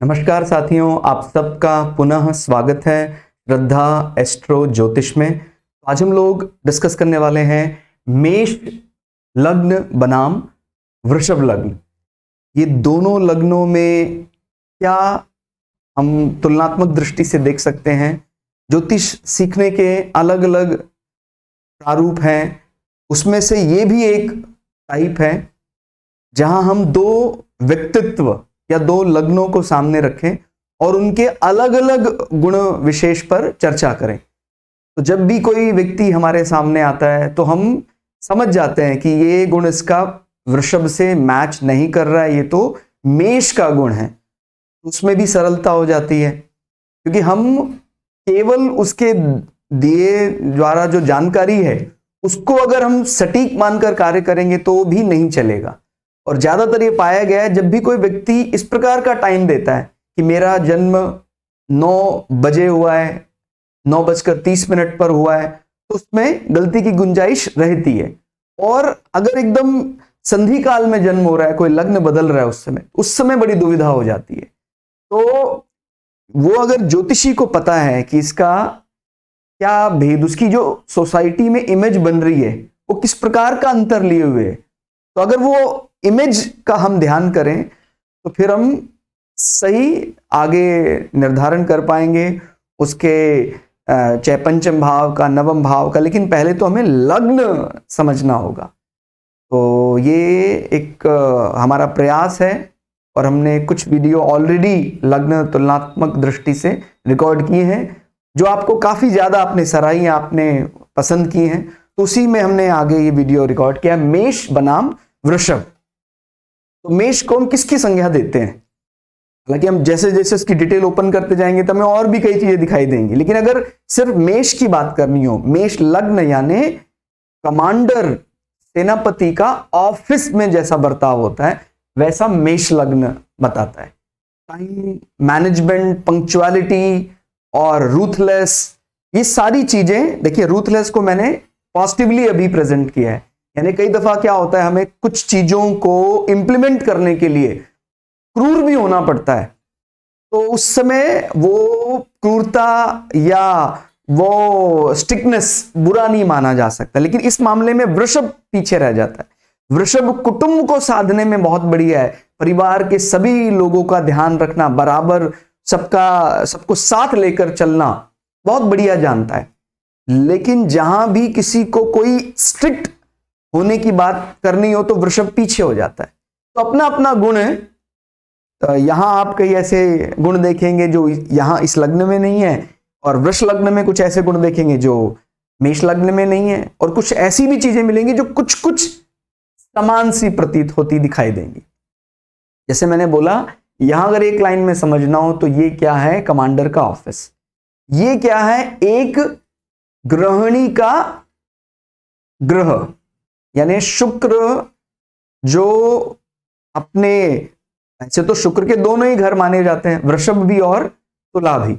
नमस्कार साथियों, आप सबका पुनः स्वागत है श्रद्धा एस्ट्रो ज्योतिष में। आज हम लोग डिस्कस करने वाले हैं मेष लग्न बनाम वृषभ लग्न। ये दोनों लग्नों में क्या हम तुलनात्मक दृष्टि से देख सकते हैं। ज्योतिष सीखने के अलग अलग प्रारूप हैं, उसमें से ये भी एक टाइप है जहां हम दो व्यक्तित्व या दो लग्नों को सामने रखें और उनके अलग अलग गुण विशेष पर चर्चा करें। तो जब भी कोई व्यक्ति हमारे सामने आता है तो हम समझ जाते हैं कि ये गुण इसका वृषभ से मैच नहीं कर रहा है, ये तो मेष का गुण है। उसमें भी सरलता हो जाती है क्योंकि हम केवल उसके दिए द्वारा जो जानकारी है उसको अगर हम सटीक मानकर कार्य करेंगे तो भी नहीं चलेगा। और ज्यादातर ये पाया गया है जब भी कोई व्यक्ति इस प्रकार का टाइम देता है कि मेरा जन्म 9 बजे हुआ है, 9:30 पर हुआ है, तो उसमें गलती की गुंजाइश रहती है। और अगर एकदम संधि काल में जन्म हो रहा है, कोई लग्न बदल रहा है, उस समय बड़ी दुविधा हो जाती है। तो वो अगर ज्योतिषी को पता है कि इसका क्या भेद, उसकी जो सोसाइटी में इमेज बन रही है वो किस प्रकार का अंतर लिए हुए है, तो अगर वो इमेज का हम ध्यान करें तो फिर हम सही आगे निर्धारण कर पाएंगे उसके चाहे पंचम भाव का, नवम भाव का। लेकिन पहले तो हमें लग्न समझना होगा। तो ये एक हमारा प्रयास है और हमने कुछ वीडियो ऑलरेडी लग्न तुलनात्मक दृष्टि से रिकॉर्ड किए हैं जो आपको काफी ज्यादा आपने सराही, आपने पसंद की हैं। तो उसी में हमने आगे ये वीडियो रिकॉर्ड किया, मेष बनाम वृषभ। तो मेष को हम किसकी संज्ञा देते हैं? हालांकि हम जैसे जैसे इसकी डिटेल ओपन करते जाएंगे तो हमें और भी कई चीजें दिखाई देंगी, लेकिन अगर सिर्फ मेष की बात करनी हो, मेष लग्न यानी कमांडर, सेनापति का ऑफिस में जैसा बर्ताव होता है वैसा मेष लग्न बताता है। टाइम मैनेजमेंट, पंक्चुअलिटी और रूथलेस, ये सारी चीजें देखिए। रूथलेस को मैंने पॉजिटिवली अभी प्रेजेंट किया है, यानी कई दफा क्या होता है हमें कुछ चीजों को इंप्लीमेंट करने के लिए क्रूर भी होना पड़ता है, तो उस समय वो क्रूरता या वो स्टिकनेस बुरा नहीं माना जा सकता। लेकिन इस मामले में वृषभ पीछे रह जाता है। वृषभ कुटुंब को साधने में बहुत बढ़िया है, परिवार के सभी लोगों का ध्यान रखना, बराबर सबको साथ लेकर चलना बहुत बढ़िया जानता है। लेकिन जहां भी किसी को कोई स्ट्रिक्ट होने की बात करनी हो तो वृषभ पीछे हो जाता है। तो अपना अपना गुण है। तो यहां आप कई ऐसे गुण देखेंगे जो यहां इस लग्न में नहीं है, और वृष लग्न में कुछ ऐसे गुण देखेंगे जो मेष लग्न में नहीं है, और कुछ ऐसी भी चीजें मिलेंगी जो कुछ कुछ समान सी प्रतीत होती दिखाई देंगी। जैसे मैंने बोला, यहां अगर एक लाइन में समझना हो तो ये क्या है? कमांडर का ऑफिस। ये क्या है? एक गृहिणी का ग्रह, यानी शुक्र, जो अपने, ऐसे तो शुक्र के दोनों ही घर माने जाते हैं, वृषभ भी और तुला भी।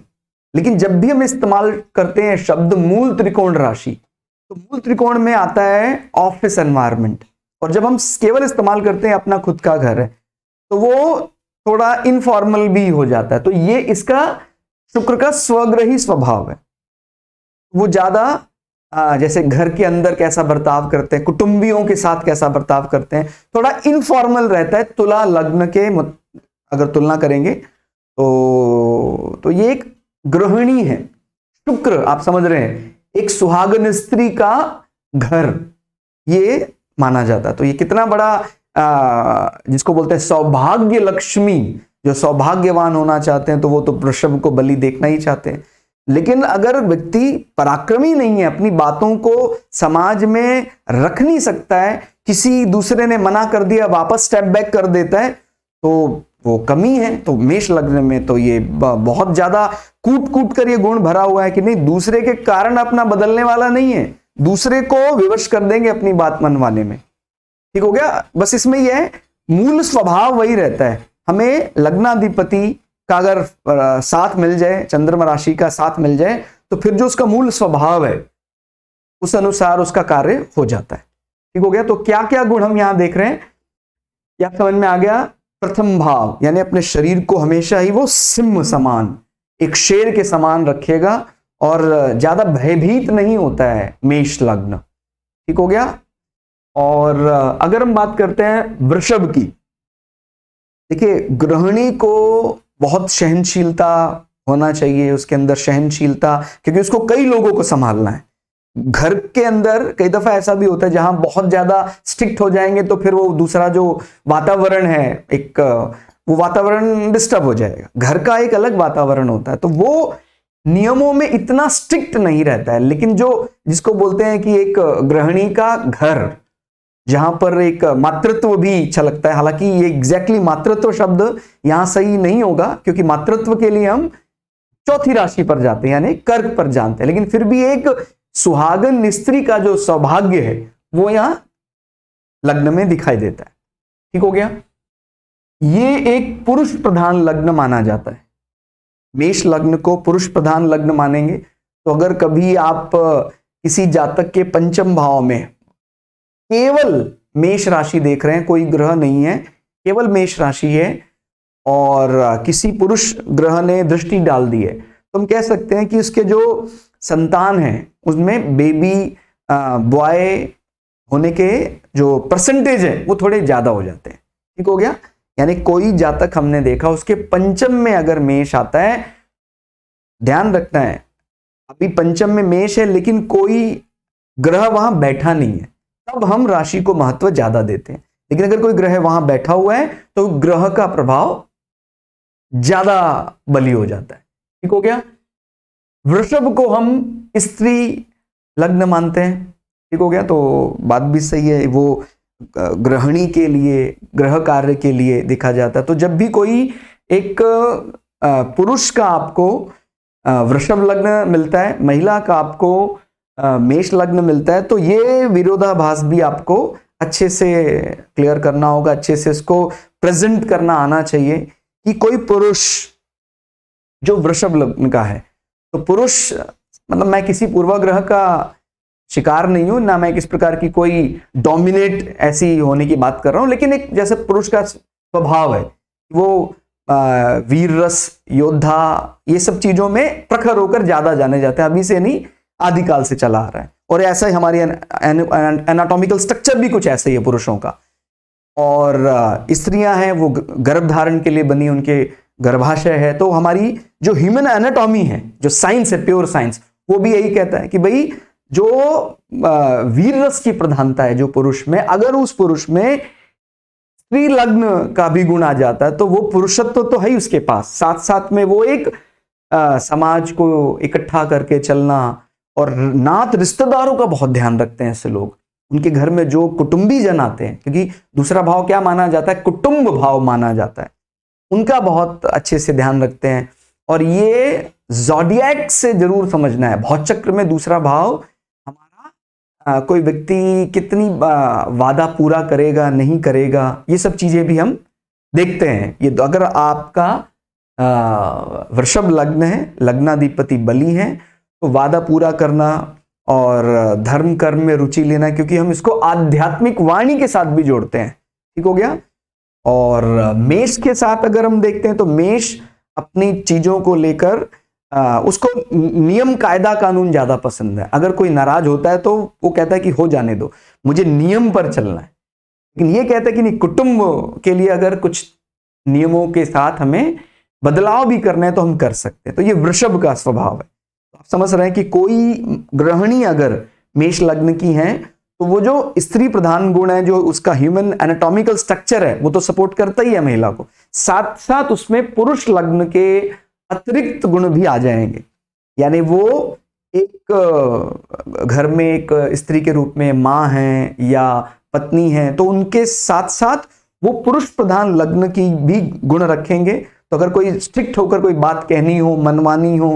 लेकिन जब भी हम इस्तेमाल करते हैं शब्द मूल त्रिकोण राशि, तो मूल त्रिकोण में आता है ऑफिस एनवायरनमेंट, और जब हम केवल इस्तेमाल करते हैं अपना खुद का घर है तो वो थोड़ा इनफॉर्मल भी हो जाता है। तो ये इसका शुक्र का स्वग्रही स्वभाव है। वो ज्यादा जैसे घर के अंदर कैसा बर्ताव करते हैं, कुटुंबियों के साथ कैसा बर्ताव करते हैं, थोड़ा इनफॉर्मल रहता है। तुला लग्न के अगर तुलना करेंगे तो ये एक गृहिणी है। शुक्र, आप समझ रहे हैं, एक सुहागन स्त्री का घर ये माना जाता है। तो ये कितना बड़ा जिसको बोलते हैं सौभाग्य लक्ष्मी, जो सौभाग्यवान होना चाहते हैं तो वो तो वृषभ को बलि देखना ही चाहते हैं। लेकिन अगर व्यक्ति पराक्रमी नहीं है, अपनी बातों को समाज में रख नहीं सकता है, किसी दूसरे ने मना कर दिया वापस स्टेप बैक कर देता है, तो वो कमी है। तो मेष लग्न में तो ये बहुत ज्यादा कूट कूट कर ये गुण भरा हुआ है कि नहीं, दूसरे के कारण अपना बदलने वाला नहीं है, दूसरे को विवश कर देंगे अपनी बात मनवाने में। ठीक हो गया? बस इसमें यह है, मूल स्वभाव वही रहता है। हमें लग्नाधिपति का अगर साथ मिल जाए, चंद्रमा राशि का साथ मिल जाए, तो फिर जो उसका मूल स्वभाव है उस अनुसार उसका कार्य हो जाता है। ठीक हो गया? तो क्या क्या गुण हम यहां देख रहे हैं, क्या समझ में आ गया? प्रथम भाव यानी अपने शरीर को हमेशा ही वो सिंह समान, एक शेर के समान रखेगा और ज्यादा भयभीत नहीं होता है मेष लग्न। ठीक हो गया। और अगर हम बात करते हैं वृषभ की, देखिए गृहिणी को बहुत सहनशीलता होना चाहिए, उसके अंदर सहनशीलता, क्योंकि उसको कई लोगों को संभालना है। घर के अंदर कई दफा ऐसा भी होता है जहां बहुत ज्यादा स्ट्रिक्ट हो जाएंगे तो फिर वो दूसरा जो वातावरण है, एक वो वातावरण डिस्टर्ब हो जाएगा। घर का एक अलग वातावरण होता है, तो वो नियमों में इतना स्ट्रिक्ट नहीं रहता है। लेकिन जो जिसको बोलते हैं कि एक गृहिणी का घर, जहां पर एक मातृत्व भी छलकता है, हालांकि ये एग्जैक्टली मातृत्व शब्द यहां सही नहीं होगा, क्योंकि मातृत्व के लिए हम चौथी राशि पर जाते हैं यानी कर्क पर जानते हैं, लेकिन फिर भी एक सुहागन स्त्री का जो सौभाग्य है वो यहां लग्न में दिखाई देता है। ठीक हो गया। ये एक पुरुष प्रधान लग्न माना जाता है। मेष लग्न को पुरुष प्रधान लग्न मानेंगे तो अगर कभी आप किसी जातक के पंचम भाव में केवल मेष राशि देख रहे हैं, कोई ग्रह नहीं है, केवल मेष राशि है, और किसी पुरुष ग्रह ने दृष्टि डाल दी है, तो हम कह सकते हैं कि उसके जो संतान है उसमें बेबी बॉय होने के जो परसेंटेज है वो थोड़े ज्यादा हो जाते हैं। ठीक हो गया। यानी कोई जातक हमने देखा उसके पंचम में अगर मेष आता है, ध्यान रखना है अभी पंचम में मेष है लेकिन कोई ग्रह वहां बैठा नहीं है, तब हम राशि को महत्व ज्यादा देते हैं। लेकिन अगर कोई ग्रह वहां बैठा हुआ है तो ग्रह का प्रभाव ज्यादा बली हो जाता है। ठीक हो गया। वृषभ को हम स्त्री लग्न मानते हैं। ठीक हो गया। तो बात भी सही है, वो गृहिणी के लिए, ग्रह कार्य के लिए देखा जाता है। तो जब भी कोई एक पुरुष का आपको वृषभ लग्न मिलता है, महिला का आपको मेष लग्न मिलता है, तो ये विरोधाभास भी आपको अच्छे से क्लियर करना होगा, अच्छे से इसको प्रेजेंट करना आना चाहिए कि कोई पुरुष जो वृषभ लग्न का है, तो पुरुष मतलब मैं किसी पूर्वाग्रह का शिकार नहीं हूं, ना मैं किस प्रकार की कोई डोमिनेट ऐसी होने की बात कर रहा हूं, लेकिन एक जैसे पुरुष का स्वभाव है वो वीर रस, योद्धा, ये सब चीजों में प्रखर होकर ज्यादा जाने जाते हैं। अभी से नहीं, आदिकाल से चला आ रहा है, और ऐसा ही हमारी एनाटॉमिकल स्ट्रक्चर भी कुछ ऐसा ही है पुरुषों का। और स्त्रियां हैं वो गर्भ धारण के लिए बनी, उनके गर्भाशय है। तो हमारी जो ह्यूमन एनाटॉमी है, जो साइंस है, प्योर साइंस, वो भी यही कहता है कि भाई जो वीर रस की प्रधानता है जो पुरुष में, अगर उस पुरुष में स्त्री लग्न का भी गुण आ जाता है तो वो पुरुषत्व तो है ही उसके पास, साथ साथ में वो एक समाज को इकट्ठा करके चलना, और नात रिश्तेदारों का बहुत ध्यान रखते हैं ऐसे लोग। उनके घर में जो कुटुंबी जन आते हैं, क्योंकि दूसरा भाव क्या माना जाता है, कुटुंब भाव माना जाता है, उनका बहुत अच्छे से ध्यान रखते हैं। और ये ज़ोडिएक से जरूर समझना है, भौचक्र में दूसरा भाव हमारा कोई व्यक्ति कितनी वादा पूरा करेगा नहीं करेगा, ये सब चीजें भी हम देखते हैं। ये अगर आपका वृषभ लग्न है, लग्नाधिपति बली है, तो वादा पूरा करना और धर्म कर्म में रुचि लेना, क्योंकि हम इसको आध्यात्मिक वाणी के साथ भी जोड़ते हैं। ठीक हो गया। और मेष के साथ अगर हम देखते हैं तो मेष अपनी चीजों को लेकर उसको नियम कायदा कानून ज्यादा पसंद है। अगर कोई नाराज होता है तो वो कहता है कि हो जाने दो, मुझे नियम पर चलना है। लेकिन ये कहता है कि नहीं, कुटुंब के लिए अगर कुछ नियमों के साथ हमें बदलाव भी करना है तो हम कर सकते हैं। तो ये वृषभ का स्वभाव है। आप समझ रहे हैं कि कोई गृहिणी अगर मेष लग्न की है तो वो जो स्त्री प्रधान गुण है, जो उसका ह्यूमन एनाटॉमिकल स्ट्रक्चर है, वो तो सपोर्ट करता ही है महिला को, साथ साथ उसमें पुरुष लग्न के अतिरिक्त गुण भी आ जाएंगे। यानी वो एक घर में एक स्त्री के रूप में मां है या पत्नी है, तो उनके साथ साथ वो पुरुष प्रधान लग्न की भी गुण रखेंगे। तो अगर कोई स्ट्रिक्ट होकर कोई बात कहनी हो, मनमानी हो,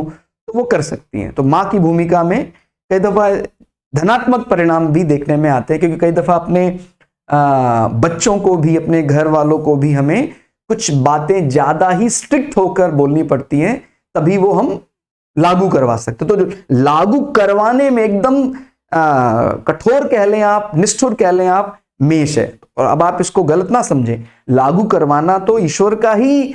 तो वो कर सकती हैं। तो मां की भूमिका में कई दफा धनात्मक परिणाम भी देखने में आते हैं, क्योंकि कई दफा अपने बच्चों को भी, अपने घर वालों को भी हमें कुछ बातें ज्यादा ही स्ट्रिक्ट होकर बोलनी पड़ती हैं, तभी वो हम लागू करवा सकते। तो जो लागू करवाने में एकदम कठोर कह लें आप, निष्ठुर कह लें आप, मेष है। और अब आप इसको गलत ना समझें, लागू करवाना तो ईश्वर का ही,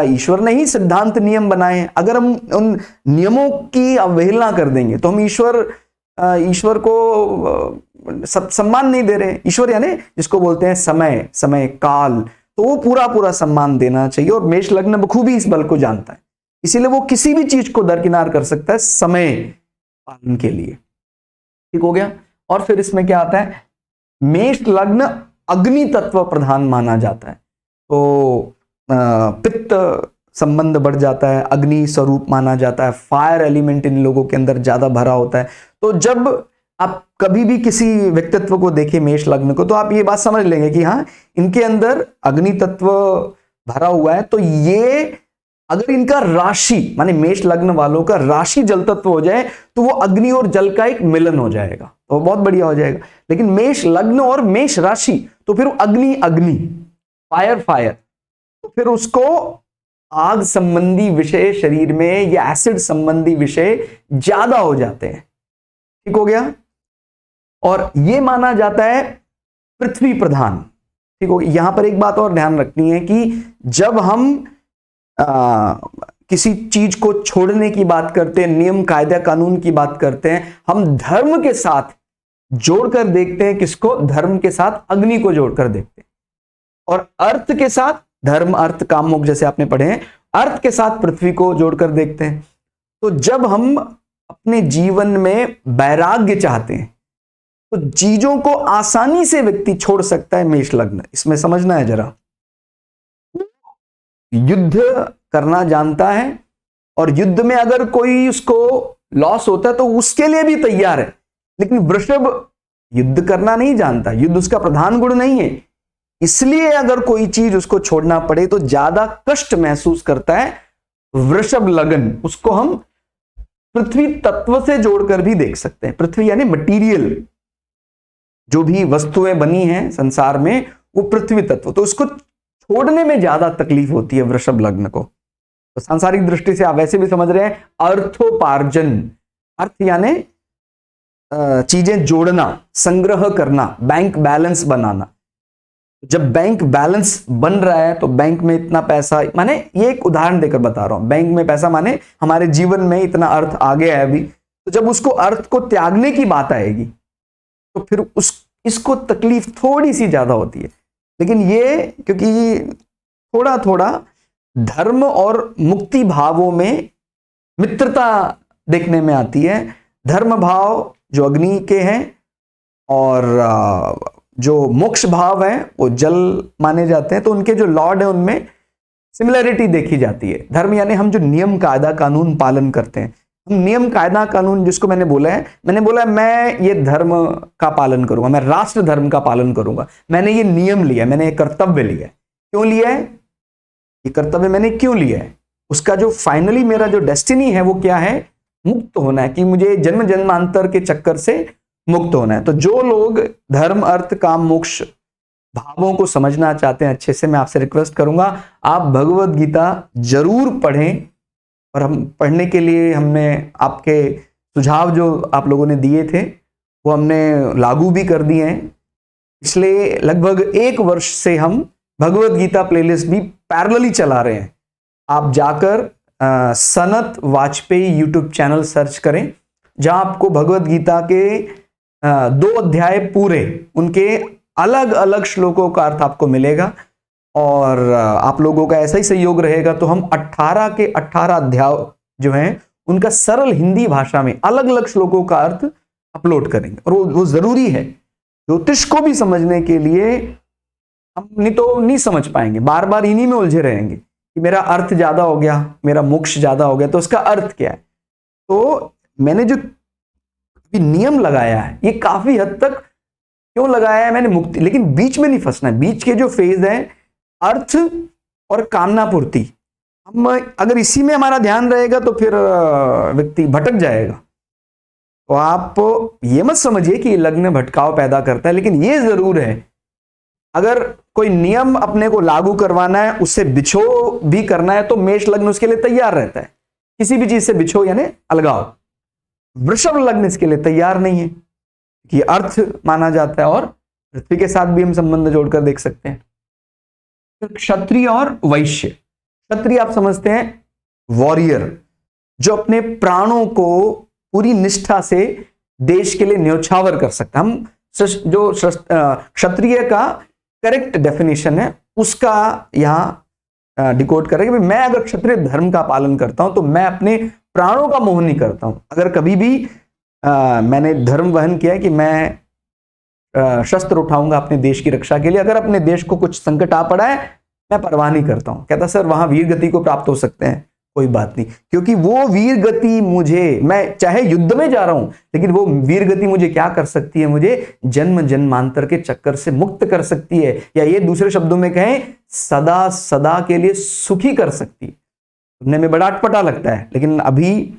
ईश्वर ने ही सिद्धांत नियम बनाए हैं। अगर हम उन नियमों की अवहेलना कर देंगे तो हम ईश्वर को सम्मान नहीं दे रहे। ईश्वर यानी जिसको बोलते हैं समय, समय काल, तो वो पूरा पूरा सम्मान देना चाहिए। और मेष लग्न बखूबी इस बल को जानता है, इसीलिए वो किसी भी चीज को दरकिनार कर सकता है समय पालन के लिए। ठीक हो गया। और फिर इसमें क्या आता है, मेष लग्न अग्नि तत्व प्रधान माना जाता है, तो पित्त संबंध बढ़ जाता है, अग्नि स्वरूप माना जाता है, फायर एलिमेंट इन लोगों के अंदर ज्यादा भरा होता है। तो जब आप कभी भी किसी व्यक्तित्व को देखें मेष लग्न को, तो आप ये बात समझ लेंगे कि हाँ, इनके अंदर अग्नि तत्व भरा हुआ है। तो ये अगर इनका राशि माने मेष लग्न वालों का राशि जल तत्व हो जाए तो वो अग्नि और जल का एक मिलन हो जाएगा, तो बहुत बढ़िया हो जाएगा। लेकिन मेष लग्न और मेष राशि तो फिर अग्नि अग्नि, फायर फायर, तो फिर उसको आग संबंधी विषय शरीर में या एसिड संबंधी विषय ज्यादा हो जाते हैं। ठीक हो गया। और ये माना जाता है पृथ्वी प्रधान। ठीक हो, यहां पर एक बात और ध्यान रखनी है कि जब हम किसी चीज को छोड़ने की बात करते हैं, नियम कायदा कानून की बात करते हैं, हम धर्म के साथ जोड़कर देखते हैं। किसको? धर्म के साथ अग्नि को जोड़कर देखते हैं। और अर्थ के साथ धर्म, अर्थ, काम, मोक्ष जैसे आपने पढ़े हैं, अर्थ के साथ पृथ्वी को जोड़कर देखते हैं। तो जब हम अपने जीवन में वैराग्य चाहते हैं तो चीजों को आसानी से व्यक्ति छोड़ सकता है मेष लग्न। इसमें समझना है जरा, युद्ध करना जानता है और युद्ध में अगर कोई उसको लॉस होता है तो उसके लिए भी तैयार है। लेकिन वृषभ युद्ध करना नहीं जानता, युद्ध उसका प्रधान गुण नहीं है, इसलिए अगर कोई चीज उसको छोड़ना पड़े तो ज्यादा कष्ट महसूस करता है वृषभ लग्न। उसको हम पृथ्वी तत्व से जोड़कर भी देख सकते हैं। पृथ्वी यानी मटीरियल, जो भी वस्तुएं बनी हैं संसार में वो पृथ्वी तत्व, तो उसको छोड़ने में ज्यादा तकलीफ होती है वृषभ लग्न को। तो सांसारिक दृष्टि से आप वैसे भी समझ रहे हैं, अर्थोपार्जन, अर्थ यानी चीजें जोड़ना, संग्रह करना, बैंक बैलेंस बनाना। जब बैंक बैलेंस बन रहा है तो बैंक में इतना पैसा, माने ये एक उदाहरण देकर बता रहा हूं, बैंक में पैसा माने हमारे जीवन में इतना अर्थ आ गया है अभी, तो जब उसको अर्थ को त्यागने की बात आएगी तो फिर इसको तकलीफ थोड़ी सी ज्यादा होती है। लेकिन ये क्योंकि थोड़ा थोड़ा धर्म और मुक्ति भावों में मित्रता देखने में आती है। धर्म भाव जो अग्नि के हैं और जो मोक्ष भाव है वो जल माने जाते हैं, तो उनके जो लॉर्ड है उनमें सिमिलरिटी देखी जाती है। धर्म यानी हम जो नियम कायदा कानून पालन करते हैं, हम नियम कायदा कानून, जिसको मैंने बोला मैं ये धर्म का पालन करूंगा, मैं राष्ट्र धर्म का पालन करूंगा, मैंने ये नियम लिया, मैंने ये कर्तव्य लिया। क्यों लिया है ये कर्तव्य, मैंने क्यों लिया है? उसका जो फाइनली मेरा जो डेस्टिनी है वो क्या है? मुक्त होना है, कि मुझे जन्म जन्मांतर के चक्कर से मुक्त होना है। तो जो लोग धर्म, अर्थ, काम, मोक्ष भावों को समझना चाहते हैं अच्छे से, मैं आपसे रिक्वेस्ट करूंगा आप भगवद गीता जरूर पढ़ें। और हम पढ़ने के लिए हमने आपके सुझाव जो आप लोगों ने दिए थे वो हमने लागू भी कर दिए हैं। पिछले लगभग 1 वर्ष से हम भगवद गीता प्लेलिस्ट भी पैरेलली चला रहे हैं। आप जाकर Sanat Vajpayee YouTube channel search करें, जहां आपको भगवद गीता के 2 अध्याय पूरे, उनके अलग अलग श्लोकों का अर्थ आपको मिलेगा। और आप लोगों का ऐसा ही सहयोग रहेगा तो हम 18 के 18 अध्याय जो हैं उनका सरल हिंदी भाषा में अलग अलग श्लोकों का अर्थ अपलोड करेंगे। और वो जरूरी है, ज्योतिष को भी समझने के लिए। हम नहीं समझ पाएंगे, बार बार इन्हीं में उलझे रहेंगे कि मेरा अर्थ ज्यादा हो गया, मेरा मोक्ष ज्यादा हो गया, तो उसका अर्थ क्या है? तो मैंने जो नियम लगाया है ये काफी हद तक क्यों लगाया है मैंने? मुक्ति, लेकिन बीच में नहीं फंसना है। बीच के जो फेज है अर्थ और कामना पूर्ति, हम अगर इसी में हमारा ध्यान रहेगा तो फिर व्यक्ति भटक जाएगा। तो आप ये मत समझिए कि लग्न भटकाव पैदा करता है, लेकिन ये जरूर है अगर कोई नियम अपने को लागू करवाना है, उससे बिछो भी करना है, तो मेष लग्न उसके लिए तैयार रहता है। किसी भी चीज से बिछो यानी अलगाव। वृषभ लग्न इसके लिए तैयार नहीं है कि अर्थ माना जाता है और पृथ्वी के साथ भी हम संबंध जोड़कर देख सकते हैं। फिर क्षत्रिय और वैश्य। क्षत्रिय आप समझते हैं वॉरियर, जो अपने प्राणों को पूरी निष्ठा से देश के लिए न्यौछावर कर सकता है। हम जो क्षत्रिय का करेक्ट डेफिनेशन है उसका यहां डिकोड करेंगे। मैं अगर क्षत्रिय धर्म का पालन करता हूं तो मैं अपने प्राणों का मोह नहीं करता हूं। अगर कभी भी मैंने धर्म वहन किया है कि मैं शस्त्र उठाऊंगा अपने देश की रक्षा के लिए, अगर अपने देश को कुछ संकट आ पड़ा है मैं परवाह नहीं करता हूं। कहता सर वहां वीर गति को प्राप्त हो सकते हैं, कोई बात नहीं, क्योंकि वो वीर गति मुझे, मैं चाहे युद्ध में जा रहा हूं लेकिन वो वीर गति मुझे क्या कर सकती है, मुझे जन्म जन्मांतर के चक्कर से मुक्त कर सकती है, या ये दूसरे शब्दों में कहें सदा सदा के लिए सुखी कर सकती है। सुनने में बड़ा अटपटा लगता है, लेकिन अभी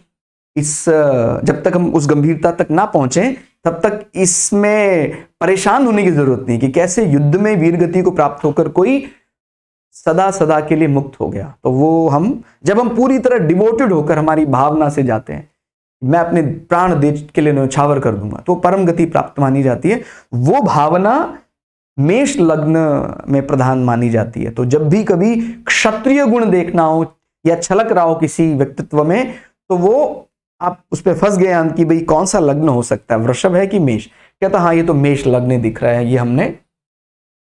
जब तक हम उस गंभीरता तक ना पहुंचे तब तक इसमें परेशान होने की जरूरत नहीं कि कैसे युद्ध में वीर गति को प्राप्त होकर कोई सदा सदा के लिए मुक्त हो गया। तो वो जब हम पूरी तरह डिवोटेड होकर हमारी भावना से जाते हैं, मैं अपने प्राण देश के लिए न्यौछावर कर दूंगा, तो परम गति प्राप्त मानी जाती है। वो भावना मेष लग्न में प्रधान मानी जाती है। तो जब भी कभी क्षत्रिय गुण देखना हो या छलक रहा हो किसी व्यक्तित्व में, तो वो आप उस पर फंस गए कि भाई कौन सा लग्न हो सकता है, वृषभ है कि मेष। कहता हाँ ये तो मेष लग्न दिख रहा है, ये हमने,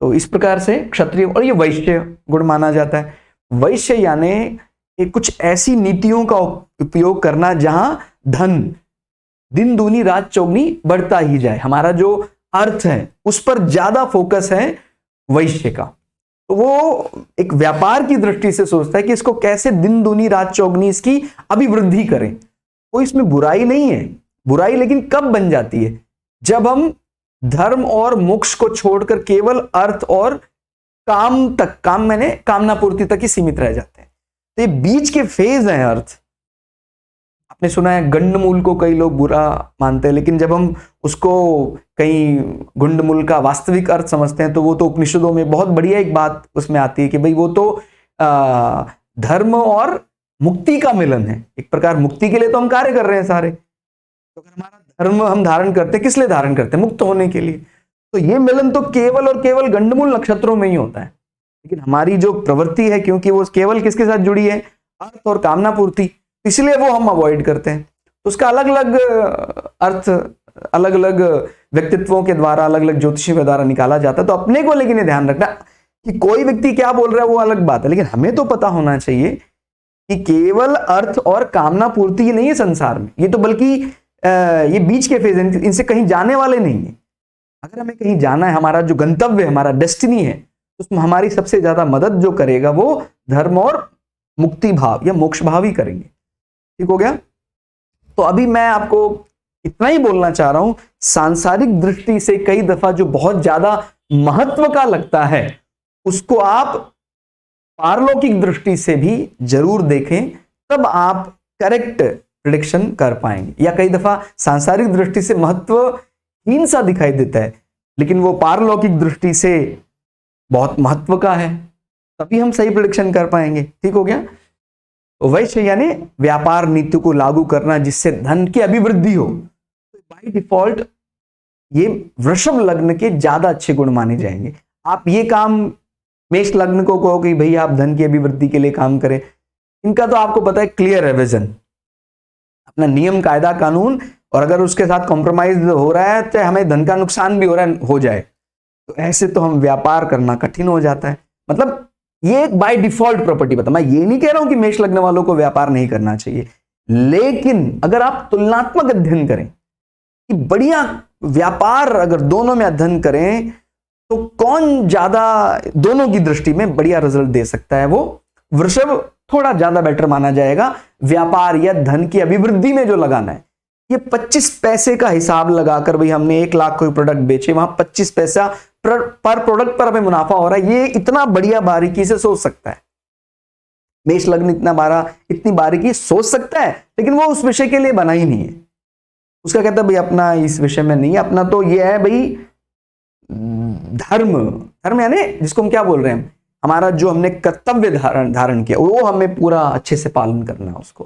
तो इस प्रकार से क्षत्रिय। और ये वैश्य गुण माना जाता है। वैश्य यानी कुछ ऐसी नीतियों का उपयोग करना जहां धन दिन दूनी रात चौगनी बढ़ता ही जाए, हमारा जो अर्थ है उस पर ज्यादा फोकस है वैश्य का। तो वो एक व्यापार की दृष्टि से सोचता है कि इसको कैसे दिन दूनी रात चौगनी इसकी अभिवृद्धि करें। कोई इसमें बुराई नहीं है, बुराई लेकिन कब बन जाती है, जब हम धर्म और मोक्ष को छोड़कर केवल अर्थ और काम तक, काम मैंने कामना पूर्ति तक ही सीमित रह जाते हैं। तो ये बीच के फेज हैं अर्थ। आपने सुना है गंडमूल को कई लोग बुरा मानते हैं, लेकिन जब हम उसको कहीं गुंडमूल का वास्तविक अर्थ समझते हैं तो वो तो उपनिषदों में बहुत बढ़िया एक बात उसमें आती है कि भाई वो तो धर्म और मुक्ति का मिलन है। एक प्रकार मुक्ति के लिए तो हम कार्य कर रहे हैं सारे, तो अगर हमारा धर्म हम धारण करते हैं, किस लिए धारण करते हैं, मुक्त होने के लिए। तो ये मिलन तो केवल और केवल गंडमूल नक्षत्रों में ही होता है। लेकिन हमारी जो प्रवृत्ति है, क्योंकि वो केवल किसके साथ जुड़ी है, अर्थ और कामना पूर्ति, इसलिए वो हम अवॉइड करते हैं। तो उसका अलग अलग अर्थ अलग अलग व्यक्तित्वों के द्वारा, अलग अलग ज्योतिषियों के द्वारा निकाला जाता है। तो अपने को लेकिन ये ध्यान रखना कि कोई व्यक्ति क्या बोल रहा है वो अलग बात है, लेकिन हमें तो पता होना चाहिए कि केवल अर्थ और कामना पूर्ति नहीं है संसार में, ये तो बल्कि ये बीच के फेज हैं, इनसे कहीं जाने वाले नहीं है। अगर हमें कहीं जाना है, हमारा जो गंतव्य है, हमारा डेस्टिनी है, उसमें हमारी सबसे ज्यादा मदद जो करेगा वो धर्म और मुक्ति भाव या मोक्ष भाव ही करेंगे। ठीक हो गया। तो अभी मैं आपको इतना ही बोलना चाह रहा हूं, सांसारिक दृष्टि से कई दफा जो बहुत ज्यादा महत्व का लगता है उसको आप पारलौकिक दृष्टि से भी जरूर देखें, तब आप करेक्ट प्रेडिक्शन कर पाएंगे। या कई दफा सांसारिक दृष्टि से महत्वहीन सा दिखाई देता है, लेकिन वो पारलौकिक दृष्टि से बहुत महत्व का है, तभी हम सही प्रेडिक्शन कर पाएंगे। ठीक हो गया। वैश्य यानी व्यापार नीति को लागू करना जिससे धन की अभिवृद्धि हो। बाय डिफॉल्ट ये वृषभ लग्न के ज्यादा अच्छे गुण माने जाएंगे। आप ये काम मेष लग्न को कहो कि भाई आप धन की अभिवृद्धि के लिए काम करें, इनका तो आपको पता है क्लियर है विजन, अपना नियम कायदा कानून, और अगर उसके साथ कॉम्प्रोमाइज हो रहा है तो हमें धन का नुकसान भी हो रहा है, हो जाए, तो ऐसे तो हम व्यापार करना कठिन हो जाता है। मतलब ये एक बाय डिफॉल्ट प्रॉपर्टी बता। मैं ये नहीं कह रहा हूं कि मेष लग्न वालों को व्यापार नहीं करना चाहिए, लेकिन अगर आप तुलनात्मक अध्ययन करें कि बढ़िया व्यापार अगर दोनों में अध्ययन करें तो कौन ज्यादा दोनों की दृष्टि में बढ़िया रिजल्ट दे सकता है, वो वृषभ थोड़ा ज्यादा बेटर माना जाएगा। व्यापार या धन की अभिवृद्धि में जो लगाना है, ये 25 पैसे का हिसाब लगाकर भाई हमने 1 लाख कोई प्रोडक्ट बेचे, वहां 25 पैसा पर प्रोडक्ट पर हमें मुनाफा हो रहा है, ये इतना बढ़िया बारीकी से सोच सकता है। मेष लग्न इतनी बारीकी सोच सकता है, लेकिन वो उस विषय के लिए बना ही नहीं है। उसका कहता है भाई अपना इस विषय में नहीं, अपना तो ये है भाई धर्म यानी जिसको हम क्या बोल रहे हैं, हमारा जो हमने कर्तव्य धारण किया वो हमें पूरा अच्छे से पालन करना है उसको।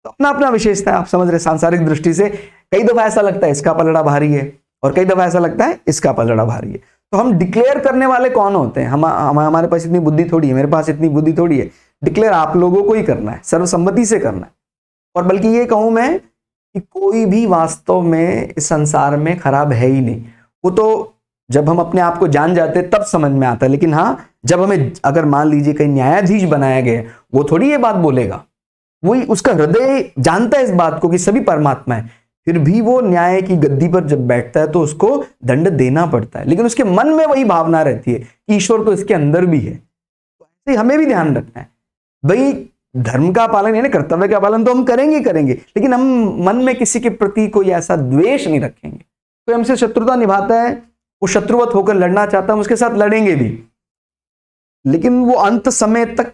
तो अपना अपना विशेषता है, आप समझ रहे। सांसारिक दृष्टि से कई दफा ऐसा लगता है इसका पलड़ा भारी है, और कई दफा ऐसा लगता है इसका पलड़ा भारी है। तो हम डिक्लेयर करने वाले कौन होते हैं? हमारे पास इतनी बुद्धि थोड़ी है, मेरे पास इतनी बुद्धि थोड़ी है। डिक्लेयर आप लोगों को ही करना है, सर्वसम्मति से करना है। और बल्कि ये कहूं मैं कि कोई भी वास्तव में इस संसार में खराब है ही नहीं। वो तो जब हम अपने आप को जान जाते हैं तब समझ में आता है, लेकिन हाँ, जब हमें अगर मान लीजिए कहीं न्यायाधीश बनाया गया, वो थोड़ी ये बात बोलेगा। वही उसका हृदय जानता है इस बात को कि सभी परमात्मा है, फिर भी वो न्याय की गद्दी पर जब बैठता है तो उसको दंड देना पड़ता है, लेकिन उसके मन में वही भावना रहती है कि ईश्वर तो इसके अंदर भी है। तो ऐसे हमें भी ध्यान रखना है भाई, धर्म का पालन यानी कर्तव्य का पालन तो हम करेंगे, लेकिन हम मन में किसी के प्रति कोई ऐसा द्वेष नहीं रखेंगे। कोई हमसे शत्रुता निभाता है, वो शत्रुवत होकर लड़ना चाहता है, हम उसके साथ लड़ेंगे भी, लेकिन वो अंत समय तक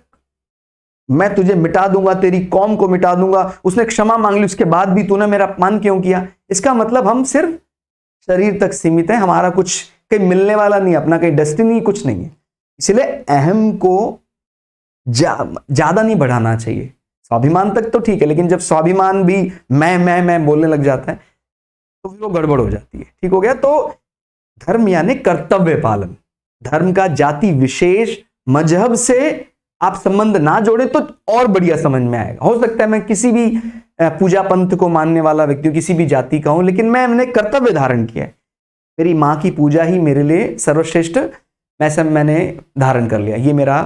मैं तुझे मिटा दूंगा, तेरी कौम को मिटा दूंगा। उसने क्षमा मांग ली, उसके बाद भी तूने मेरा अपमान क्यों किया? इसका मतलब हम सिर्फ शरीर तक सीमित है, हमारा कुछ कहीं मिलने वाला नहीं, अपना कहीं डेस्टिनी कुछ नहीं है। इसलिए अहम को ज्यादा नहीं बढ़ाना चाहिए। स्वाभिमान तक तो ठीक है, लेकिन जब स्वाभिमान भी मैं बोलने लग जाता है तो फिर वो गड़बड़ हो जाती है। ठीक हो गया? तो धर्म यानी कर्तव्य पालन। धर्म का जाति विशेष मजहब से आप संबंध ना जोड़े तो और बढ़िया समझ में आएगा। हो सकता है मैं किसी भी पूजा पंथ को मानने वाला व्यक्ति हूं, किसी भी जाति का हूं, लेकिन मैंने कर्तव्य धारण किया है। मेरी माँ की पूजा ही मेरे लिए सर्वश्रेष्ठ मैंने धारण कर लिया, ये मेरा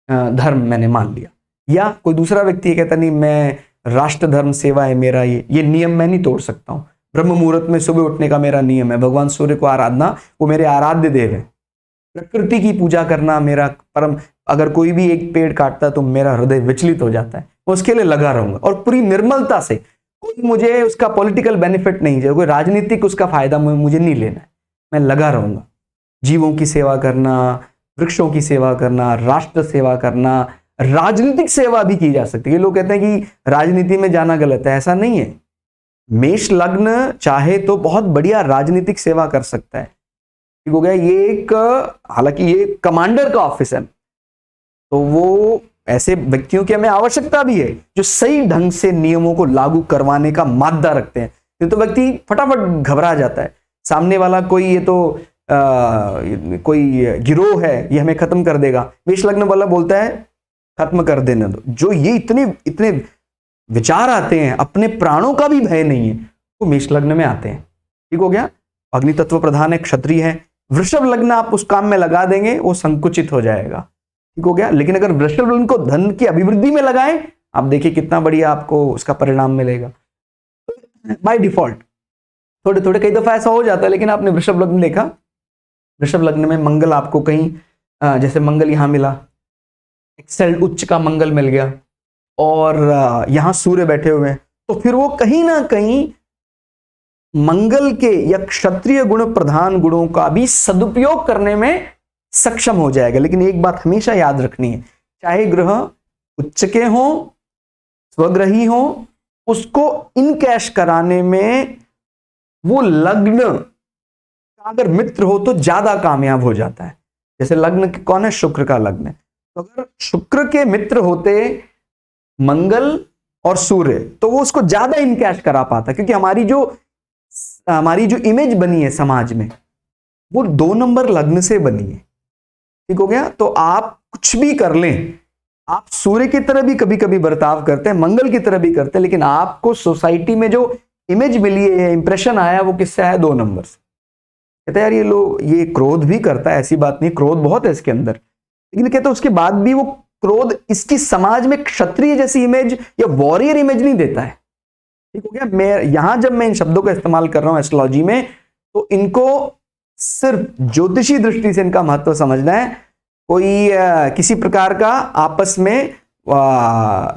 धर्म मैंने मान लिया। या कोई दूसरा व्यक्ति कहता नहीं, मैं राष्ट्र धर्म सेवा है मेरा, ये नियम मैं नहीं तोड़ सकता हूँ। ब्रह्म मुहूर्त में सुबह उठने का मेरा नियम है, भगवान सूर्य को आराधना वो मेरे आराध्य देव है, प्रकृति की पूजा करना मेरा परम। अगर कोई भी एक पेड़ काटता है तो मेरा हृदय विचलित हो जाता है, मैं उसके लिए लगा रहूंगा और पूरी निर्मलता से। कोई मुझे उसका पॉलिटिकल बेनिफिट नहीं चाहिए, कोई राजनीतिक उसका फायदा मुझे नहीं लेना है, मैं लगा रहूंगा। जीवों की सेवा करना, वृक्षों की सेवा करना, राष्ट्र सेवा करना, राजनीतिक सेवा भी की जा सकती है। लोग कहते हैं कि राजनीति में जाना गलत है, ऐसा नहीं है। मेष लग्न चाहे तो बहुत बढ़िया राजनीतिक सेवा कर सकता है। ठीक हो गया? ये एक, हालांकि ये कमांडर का ऑफिस है, तो वो ऐसे व्यक्तियों की हमें आवश्यकता भी है जो सही ढंग से नियमों को लागू करवाने का मादा रखते हैं। ये तो व्यक्ति फटाफट घबरा जाता है, सामने वाला कोई ये तो कोई गिरोह है, ये हमें खत्म कर देगा। मेष लग्न वाला बोलता है खत्म कर देने दो। जो ये इतने विचार आते हैं, अपने प्राणों का भी भय नहीं है, वो मेष लग्न में आते हैं। ठीक हो गया? अग्नि तत्व प्रधान है, क्षत्रिय है। वृषभ लग्न आप उस काम में लगा देंगे, वो संकुचित हो जाएगा। ठीक हो गया? लेकिन अगर वृषभ लग्न को धन की अभिवृद्धि में लगाएं, आप देखिए कितना बढ़िया आपको उसका परिणाम मिलेगा बाय डिफॉल्ट। थोड़े थोड़े कई दफा ऐसा हो जाता है, लेकिन आपने वृषभ लग्न देखा, वृषभ लग्न में मंगल आपको कहीं जैसे मंगल यहां मिला, एक्सेल उच्च का मंगल मिल गया, और यहां सूर्य बैठे हुए हैं, तो फिर वो कहीं ना कहीं मंगल के या क्षत्रिय गुण प्रधान गुणों का भी सदुपयोग करने में सक्षम हो जाएगा। लेकिन एक बात हमेशा याद रखनी है, चाहे ग्रह उच्च के हो, स्वग्रही हो, उसको इनकैश कराने में वो लग्न अगर मित्र हो तो ज्यादा कामयाब हो जाता है। जैसे लग्न कौन है? शुक्र का लग्न है। तो अगर शुक्र के मित्र होते मंगल और सूर्य, तो वो उसको ज्यादा इनकैश करा पाता, क्योंकि हमारी जो इमेज बनी है समाज में, वो 2 नंबर लग्न से बनी है। ठीक हो गया? तो आप कुछ भी कर लें, आप सूर्य की तरह भी कभी कभी बर्ताव करते हैं, मंगल की तरह भी करते हैं, लेकिन आपको सोसाइटी में जो इमेज मिली है, इंप्रेशन आया, वो किससे आया? 2 नंबर से। कहते यार ये क्रोध भी करता है, ऐसी बात नहीं, क्रोध बहुत है इसके अंदर, लेकिन कहते उसके बाद भी वो क्रोध इसकी समाज में क्षत्रिय जैसी इमेज या वॉरियर इमेज नहीं देता है। ठीक हो गया? जब मैं इन शब्दों का इस्तेमाल कर रहा हूं एस्ट्रोलॉजी में, तो इनको सिर्फ ज्योतिषी दृष्टि से इनका महत्व समझना है। कोई किसी प्रकार का आपस में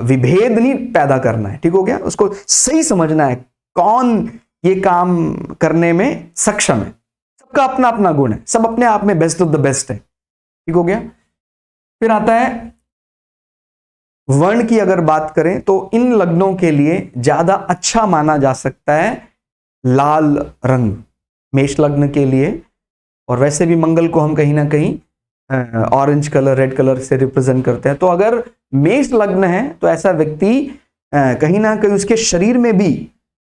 विभेद नहीं पैदा करना है। ठीक हो गया? उसको सही समझना है कौन ये काम करने में सक्षम है। सबका अपना अपना गुण है, सब अपने आप में बेस्ट ऑफ द बेस्ट है। ठीक हो गया? फिर आता है वर्ण की अगर बात करें तो इन लग्नों के लिए ज्यादा अच्छा माना जा सकता है लाल रंग, मेष लग्न के लिए। और वैसे भी मंगल को हम कहीं ना कहीं ऑरेंज कलर, रेड कलर से रिप्रेजेंट करते हैं। तो अगर मेष लग्न है तो ऐसा व्यक्ति कहीं ना कहीं उसके शरीर में भी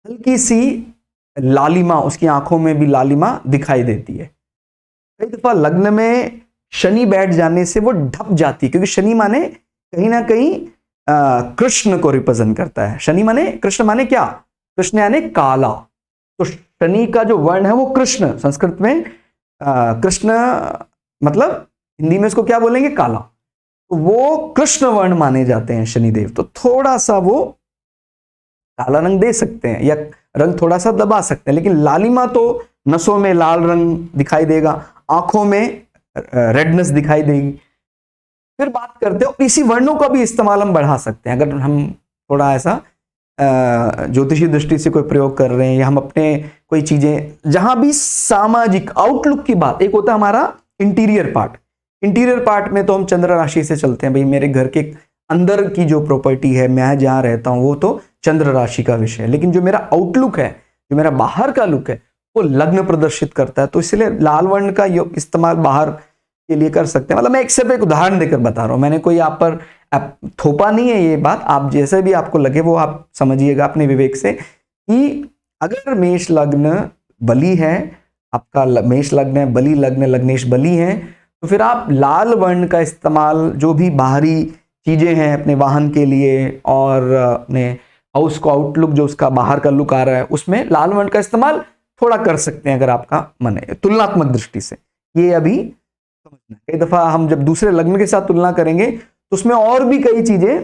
हल्की सी लालिमा, उसकी आंखों में भी लालिमा दिखाई देती है। कई दफा लग्न में शनि बैठ जाने से वो ढप जाती है, क्योंकि शनि माने कहीं ना कहीं कृष्ण को रिप्रेजेंट करता है। शनि माने कृष्ण, माने क्या? कृष्ण यानी काला। तो शनि का जो वर्ण है वो कृष्ण, संस्कृत में कृष्ण मतलब हिंदी में इसको क्या बोलेंगे? काला। तो वो कृष्ण वर्ण माने जाते हैं शनिदेव। तो थोड़ा सा वो काला रंग दे सकते हैं या रंग थोड़ा सा दबा सकते हैं, लेकिन लालिमा तो नसों में लाल रंग दिखाई देगा, आंखों में रेडनेस दिखाई देगी। फिर बात करते हो, इसी वर्णों का भी इस्तेमाल हम बढ़ा सकते हैं। अगर हम थोड़ा ऐसा ज्योतिषी दृष्टि से कोई प्रयोग कर रहे हैं, या हम अपने कोई चीजें जहां भी सामाजिक आउटलुक की बात, एक होता है हमारा इंटीरियर पार्ट। इंटीरियर पार्ट में तो हम चंद्र राशि से चलते हैं, भाई मेरे घर के अंदर की जो प्रॉपर्टी है, मैं जहां रहता हूं, वो तो चंद्र राशि का विषय है। लेकिन जो मेरा आउटलुक है, जो मेरा बाहर का लुक है, वो लग्न प्रदर्शित करता है। तो इसलिए लाल वर्ण का इस्तेमाल बाहर के लिए कर सकते हैं। मतलब मैं सिर्फ एक उदाहरण देकर बता रहा हूं, मैंने कोई आप पर थोपा नहीं है ये बात। आप जैसे भी आपको लगे वो आप समझिएगा अपने विवेक से, कि अगर मेष लग्न बली है, आपका मेष लग्न है, बली लग्न, लग्नेश बली है, तो फिर आप लाल वर्ण का इस्तेमाल जो भी बाहरी चीजें हैं अपने वाहन के लिए और अपने हाउस को आउटलुक, जो उसका बाहर का लुक आ रहा है, उसमें लाल वर्ण का इस्तेमाल थोड़ा कर सकते हैं अगर आपका मन है, तुलनात्मक दृष्टि से। ये अभी समझना। कई दफा हम जब दूसरे लग्न के साथ तुलना करेंगे तो उसमें और भी कई चीजें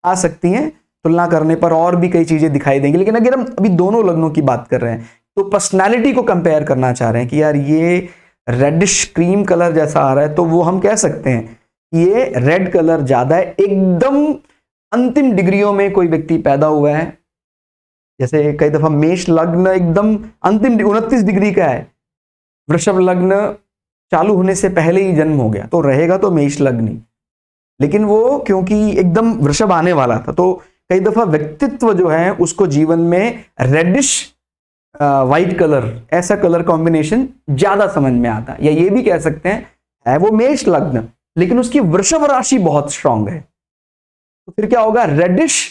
आ सकती हैं, तुलना करने पर और भी कई चीजें दिखाई देंगी। लेकिन अगर हम अभी दोनों लग्नों की बात कर रहे हैं, तो पर्सनैलिटी को कंपेयर करना चाह रहे हैं कि यार ये रेडिश क्रीम कलर जैसा आ रहा है, तो वो हम कह सकते हैं ये रेड कलर ज्यादा है। एकदम अंतिम डिग्रियों में कोई व्यक्ति पैदा हुआ है, जैसे कई दफा मेष लग्न एकदम अंतिम 29 डिग्री का है, वृषभ लग्न चालू होने से पहले ही जन्म हो गया, तो रहेगा तो मेष लग्न ही। लेकिन वो क्योंकि एकदम वृषभ आने वाला था, तो कई दफा व्यक्तित्व जो है उसको जीवन में रेडिश व्हाइट कलर, ऐसा कलर कॉम्बिनेशन ज्यादा समझ में आता है। या ये भी कह सकते हैं है वो मेष लग्न, लेकिन उसकी वृषभ राशि बहुत स्ट्रांग है, तो फिर क्या होगा? रेडिश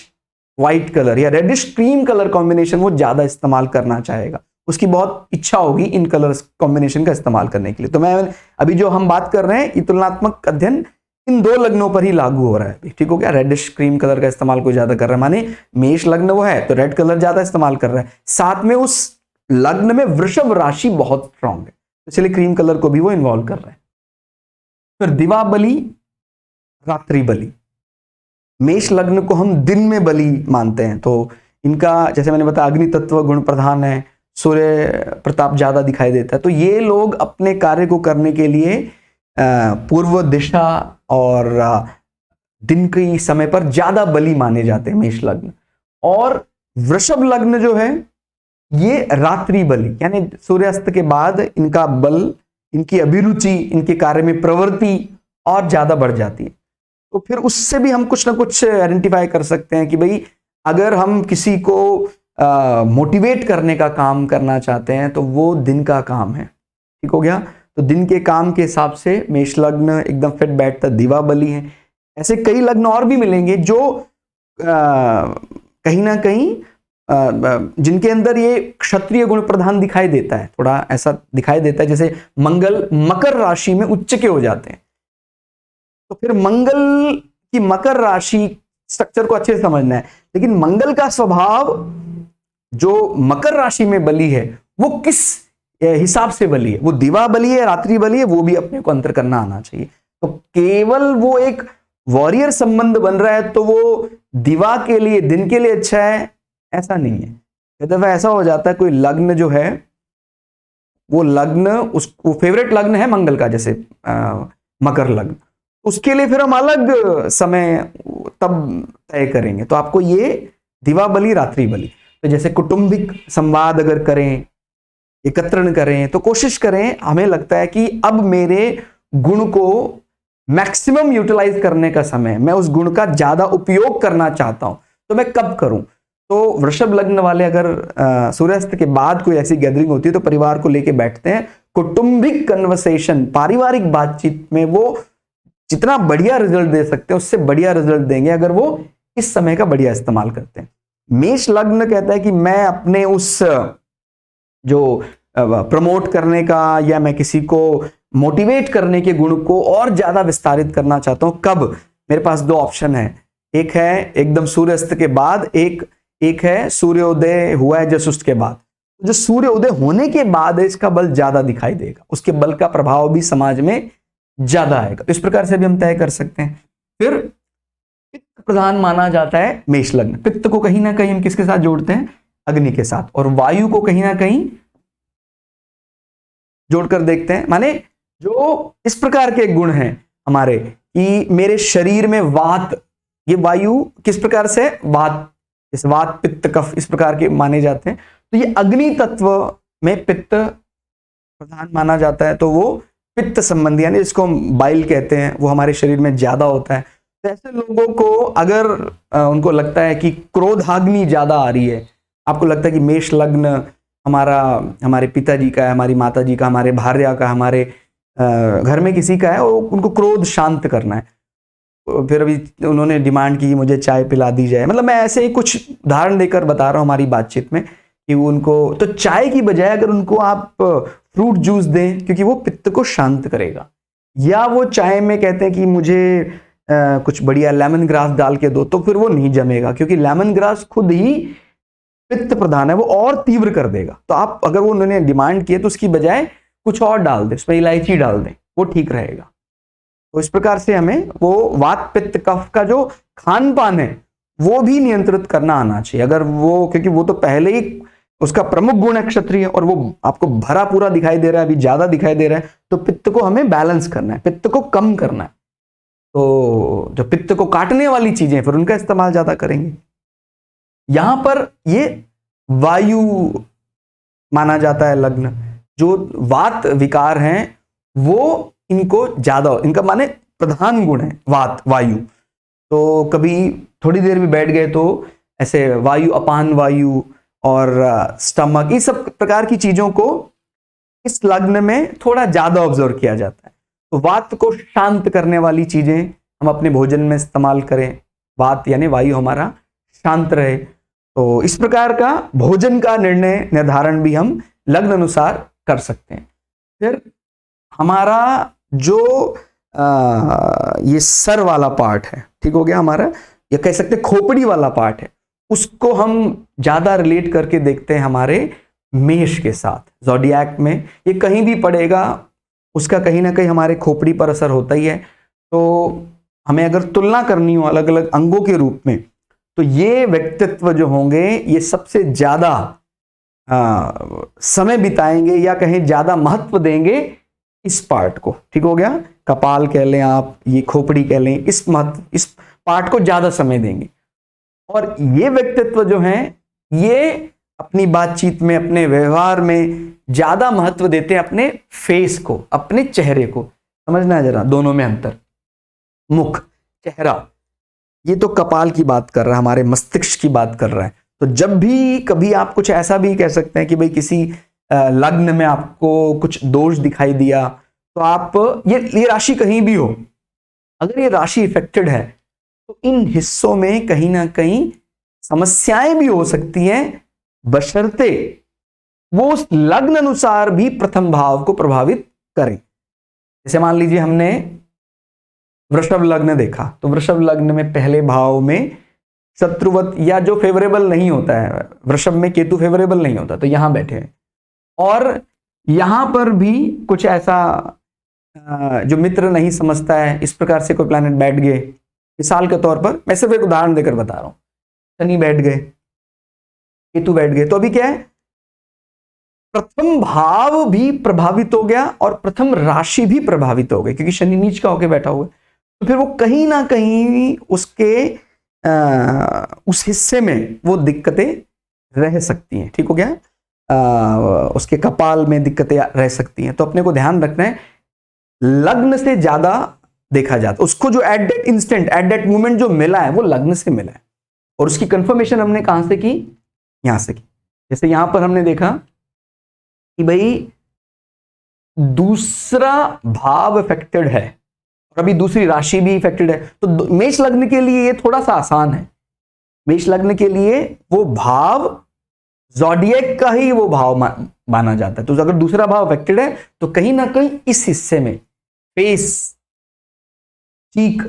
व्हाइट कलर या रेडिश क्रीम कलर कॉम्बिनेशन वो ज्यादा इस्तेमाल करना चाहेगा, उसकी बहुत इच्छा होगी इन कलर कॉम्बिनेशन का इस्तेमाल करने के लिए। तो मैं अभी जो हम बात कर रहे हैं, ये तुलनात्मक अध्ययन इन दो लग्नों पर ही लागू हो रहा है। ठीक हो गया? रेडिश क्रीम कलर का इस्तेमाल कोई ज्यादा कर रहा है, माने मेष लग्न वो है तो रेड कलर ज्यादा इस्तेमाल कर रहा है, साथ में उस लग्न में वृषभ राशि बहुत स्ट्रांग है, इसलिए क्रीम कलर को भी वो इन्वॉल्व कर रहा है। फिर दिवा बली, रात्रि बली। मेष लग्न को हम दिन में बली मानते हैं, तो इनका जैसे मैंने बताया अग्नि तत्व गुण प्रधान है, सूर्य प्रताप ज्यादा दिखाई देता है। तो ये लोग अपने कार्य को करने के लिए पूर्व दिशा और दिन के समय पर ज्यादा बली माने जाते हैं मेष लग्न। और वृषभ लग्न जो है ये रात्रि बली, यानी सूर्यास्त के बाद इनका बल, इनकी अभिरुचि, इनके कार्य में प्रवृत्ति और ज्यादा बढ़ जाती है। तो फिर उससे भी हम कुछ ना कुछ आइडेंटिफाई कर सकते हैं कि भाई अगर हम किसी को मोटिवेट करने का काम करना चाहते हैं तो वो दिन का काम है। ठीक हो गया? तो दिन के काम के हिसाब से मेष लग्न एकदम फिट बैठता दिवा बली है। ऐसे कई लग्न और भी मिलेंगे जो कहीं ना कहीं जिनके अंदर ये क्षत्रिय गुण प्रधान दिखाई देता है, थोड़ा ऐसा दिखाई देता है। जैसे मंगल मकर राशि में उच्च के हो जाते हैं, तो फिर मंगल की मकर राशि स्ट्रक्चर को अच्छे से समझना है। लेकिन मंगल का स्वभाव जो मकर राशि में बली है वो किस हिसाब से बली है, वो दिवा बली है, रात्रि बली है, वो भी अपने को अंतर करना आना चाहिए। तो केवल वो एक वॉरियर संबंध बन रहा है तो वो दिवा के लिए, दिन के लिए अच्छा है, ऐसा नहीं है। कई दफा ऐसा हो जाता है कोई लग्न जो है वो लग्न उसको फेवरेट लग्न है मंगल का, जैसे मकर लग्न, उसके लिए फिर हम अलग समय तब तय करेंगे। तो आपको ये दिवा बली रात्रि बली, तो जैसे कौटुंबिक संवाद अगर करें, एकत्रण करें, तो कोशिश करें, हमें लगता है कि अब मेरे गुण को मैक्सिमम यूटिलाइज करने का समय, मैं उस गुण का ज्यादा उपयोग करना चाहता हूं, तो मैं कब करूं? तो वृषभ लग्न वाले अगर सूर्यास्त के बाद कोई ऐसी गैदरिंग होती है तो परिवार को लेके बैठते हैं, कौटुंबिक कन्वर्सेशन, पारिवारिक बातचीत में वो जितना बढ़िया रिजल्ट दे सकते हैं उससे बढ़िया रिजल्ट देंगे अगर वो इस समय का बढ़िया इस्तेमाल करते हैं। मेष लग्न कहता है कि मैं अपने उस जो प्रमोट करने का, या मैं किसी को मोटिवेट करने के गुण को और ज्यादा विस्तारित करना चाहता हूं। कब? मेरे पास दो ऑप्शन है, एक है एकदम सूर्यास्त के बाद, एक है सूर्योदय हुआ है जस्ट उसके बाद। जो सूर्योदय होने के बाद है इसका बल ज्यादा दिखाई देगा, उसके बल का प्रभाव भी समाज में ज्यादा आएगा। इस प्रकार से भी हम तय कर सकते हैं। फिर पित्त प्रधान माना जाता है मेष लग्न। पित्त को कहीं ना कहीं हम किसके साथ जोड़ते हैं? अग्नि के साथ। और वायु को कहीं ना कहीं जोड़कर देखते हैं, माने जो इस प्रकार के गुण हैं हमारे कि मेरे शरीर में वात, ये वायु किस प्रकार से? वात, इस वात पित्त कफ इस प्रकार के माने जाते हैं। तो ये अग्नि तत्व में पित्त प्रधान माना जाता है, तो वो पित्त संबंधी यानी जिसको हम बाइल कहते हैं वो हमारे शरीर में ज्यादा होता है। तो ऐसे लोगों को अगर उनको लगता है कि क्रोधाग्नि ज्यादा आ रही है, आपको लगता है कि मेष लग्न हमारे पिताजी का है, हमारी माताजी का, हमारे भार्या का, हमारे घर में किसी का है और उनको क्रोध शांत करना है, फिर अभी उन्होंने डिमांड की मुझे चाय पिला दी जाए, मतलब मैं ऐसे ही कुछ उदाहरण देकर बता रहा हूं हमारी बातचीत में कि उनको तो चाय की बजाय अगर उनको आप फ्रूट जूस दें क्योंकि वो पित्त को शांत करेगा, या वो चाय में कहते हैं कि मुझे कुछ बढ़िया लेमन ग्रास डाल के दो, तो फिर वो नहीं जमेगा क्योंकि लेमन ग्रास खुद ही पित्त प्रधान है, वो और तीव्र कर देगा। तो आप अगर वो उन्होंने डिमांड किए तो उसकी बजाय कुछ और डाल दें, उसमें इलायची डाल दें, वो ठीक रहेगा। तो इस प्रकार से हमें वो वात पित्त कफ का जो खान पान है वो भी नियंत्रित करना आना चाहिए। अगर वो, क्योंकि वो तो पहले ही उसका प्रमुख गुण है क्षत्रिय और वो आपको भरा पूरा दिखाई दे रहा है, अभी ज्यादा दिखाई दे रहा है, तो पित्त को हमें बैलेंस करना है, पित्त को कम करना है। तो जो पित्त को काटने वाली चीजें फिर उनका इस्तेमाल ज्यादा करेंगे। यहां पर ये वायु माना जाता है लग्न, जो वात विकार हैं वो इनको ज्यादा, इनका माने प्रधान गुण है वात वायु। तो कभी थोड़ी देर भी बैठ गए तो ऐसे वायु, अपान वायु और स्टमक, इस सब प्रकार की चीजों को इस लग्न में थोड़ा ज्यादा ऑब्जर्व किया जाता है। तो वात को शांत करने वाली चीजें हम अपने भोजन में इस्तेमाल करें, वात यानी वायु हमारा शांत रहे। तो इस प्रकार का भोजन का निर्णय निर्धारण भी हम लग्न अनुसार कर सकते हैं। फिर हमारा जो ये सर वाला पार्ट है, ठीक हो गया हमारा, या कह सकते खोपड़ी वाला पार्ट है, उसको हम ज्यादा रिलेट करके देखते हैं हमारे मेष के साथ। ज़ोडिएक में ये कहीं भी पड़ेगा, उसका कहीं ना कहीं हमारे खोपड़ी पर असर होता ही है। तो हमें अगर तुलना करनी हो अलग अलग अंगों के रूप में, तो ये व्यक्तित्व जो होंगे ये सबसे ज्यादा समय बिताएंगे या कहीं ज्यादा महत्व देंगे इस पार्ट को, ठीक हो गया। कपाल कह लें आप, ये खोपड़ी कह लें, इस पार्ट को ज्यादा समय देंगे। और ये व्यक्तित्व जो हैं ये अपनी बातचीत में, अपने व्यवहार में ज्यादा महत्व देते हैं अपने फेस को, अपने चेहरे को। समझना है जरा दोनों में अंतर। मुख, चेहरा, ये तो कपाल की बात कर रहा है, हमारे मस्तिष्क की बात कर रहा है। तो जब भी कभी आप कुछ ऐसा भी कह सकते हैं कि भाई किसी लग्न में आपको कुछ दोष दिखाई दिया, तो आप ये राशि कहीं भी हो, अगर ये राशि इफेक्टेड है तो इन हिस्सों में कहीं ना कहीं समस्याएं भी हो सकती हैं, बशर्ते वो उस लग्न अनुसार भी प्रथम भाव को प्रभावित करें। जैसे मान लीजिए हमने वृषभ लग्न देखा, तो वृषभ लग्न में पहले भाव में शत्रुवत या जो फेवरेबल नहीं होता है, वृषभ में केतु फेवरेबल नहीं होता, तो यहां बैठे हैं। और यहां पर भी कुछ ऐसा जो मित्र नहीं समझता है, इस प्रकार से कोई प्लैनेट बैठ गए, मिसाल के तौर पर मैं सिर्फ एक उदाहरण देकर बता रहा हूं, शनि बैठ गए, केतु बैठ गए, तो अभी क्या है, प्रथम भाव भी प्रभावित हो गया और प्रथम राशि भी प्रभावित हो गई, क्योंकि शनि नीच का होकर बैठा हुआ है। तो फिर वो कहीं ना कहीं उसके उस हिस्से में वो दिक्कतें रह सकती हैं, ठीक हो गया। उसके कपाल में दिक्कतें रह सकती हैं। तो अपने को ध्यान रखना है, लग्न से ज्यादा देखा जाता, उसको जो at that instant, at that moment जो मिला है वो लग्न से मिला है। और उसकी कंफर्मेशन हमने कहां से की? यहां से की। जैसे यहां पर हमने देखा कि भाई दूसरा भाव इफेक्टेड है और अभी दूसरी राशि भी इफेक्टेड है, तो मेष लग्न के लिए ये थोड़ा सा आसान है। मेष लग्न के लिए वो भाव ज़ोडिएक का ही वो भाव माना जाता है। तो अगर दूसरा भाव अफेक्टेड है तो कहीं ना कहीं इस हिस्से में, फेस, चीक,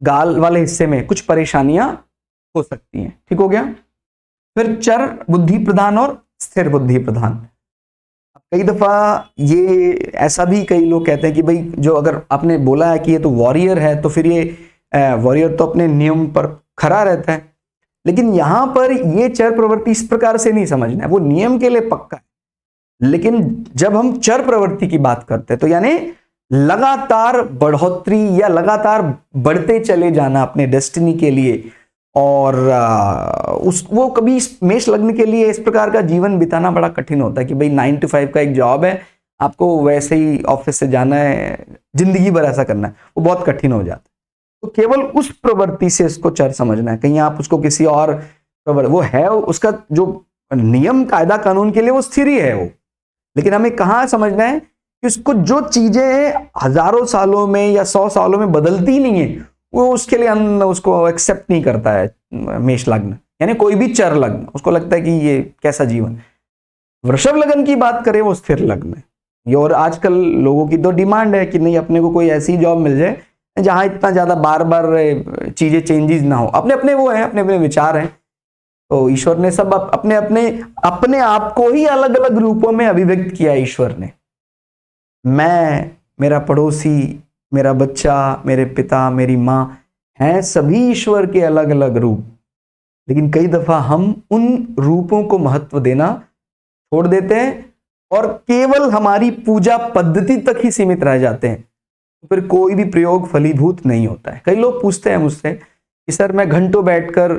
गाल वाले हिस्से में कुछ परेशानियां हो सकती हैं। ठीक हो गया। फिर चर बुद्धि प्रधान और स्थिर बुद्धि प्रधान। कई दफा ये ऐसा भी कई लोग कहते हैं कि भाई जो अगर आपने बोला है कि ये तो वॉरियर है तो फिर ये वॉरियर तो अपने नियम पर खरा रहता है, लेकिन यहां पर ये चर प्रवृत्ति इस प्रकार से नहीं समझना है। वो नियम के लिए पक्का है, लेकिन जब हम चर प्रवृत्ति की बात करते हैं तो यानी लगातार बढ़ोतरी या लगातार बढ़ते चले जाना अपने डेस्टिनी के लिए, और वो कभी मेष लग्न के लिए इस प्रकार का जीवन बिताना बड़ा कठिन होता है कि भाई 9 to 5 का एक जॉब है, आपको वैसे ही ऑफिस से जाना है, जिंदगी भर ऐसा करना है, वो बहुत कठिन हो जाता है। तो केवल उस प्रवृत्ति से इसको चर समझना है। कहीं आप उसको किसी और वो है, उसका जो नियम कायदा कानून के लिए वो स्थिर ही है वो, लेकिन हमें कहाँ समझना है कि उसको जो चीजें हजारों सालों में या 100 सालों में बदलती नहीं है वो उसके लिए उसको एक्सेप्ट नहीं करता है मेष लग्न, यानी कोई भी चर लग्न, उसको लगता है कि ये कैसा जीवन। वृषभ लग्न की बात करें वो स्थिर लग्न है ये, और आजकल लोगों की तो डिमांड है कि नहीं अपने को कोई ऐसी जॉब मिल जाए जहां इतना ज्यादा बार बार चीजें चेंजेस ना हो। अपने अपने वो हैं, अपने अपने विचार हैं। तो ईश्वर ने सब अपने अपने अपने आप को ही अलग अलग रूपों में अभिव्यक्त किया। ईश्वर ने, मैं, मेरा पड़ोसी, मेरा बच्चा, मेरे पिता, मेरी मां, हैं सभी ईश्वर के अलग अलग रूप, लेकिन कई दफा हम उन रूपों को महत्व देना छोड़ देते हैं और केवल हमारी पूजा पद्धति तक ही सीमित रह जाते हैं। तो फिर कोई भी प्रयोग फलीभूत नहीं होता है। कई लोग पूछते हैं मुझसे कि सर मैं घंटों बैठकर